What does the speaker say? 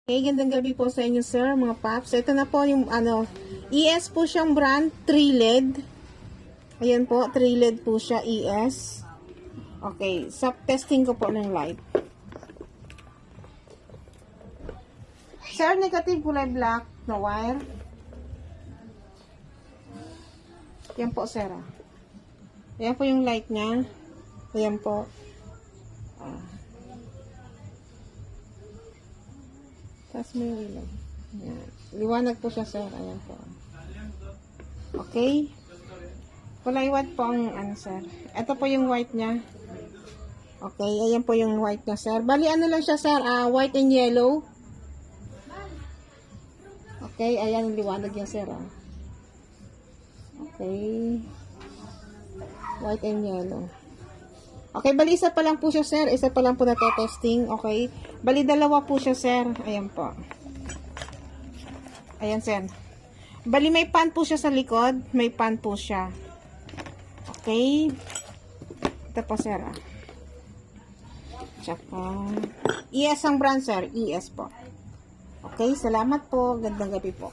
Okay, gandang gabi po sa inyo, sir, mga paps. Ito na po yung, ES po siyang brand, 3LED. Ayan po, 3LED po siya, ES. Okay, testing ko po ng light. Sir, negative kulay black na wire. Ayan po, sir. Ayan po yung light niya. Ayan po. Tapos may ilaw. Ayan. Liwanag po siya, sir. Ayan po. Okay. Kulay white po ang, sir. Ito po yung white niya. Okay. Ayan po yung white niya, sir. Bali, ano lang siya, sir? White and yellow. Okay. Ayan yung liwanag niya, sir. Okay. White and yellow. Okay, bali isa pa lang po siya, sir. Isa pa lang po na testing. Okay. Bali dalawa po siya, sir. Ayan po. Ayan, sir. Bali may pan po siya sa likod. May pan po siya. Okay. Ito po, sir. Tsaka ES ang brand, sir. ES po. Okay, salamat po. Gandang gabi po.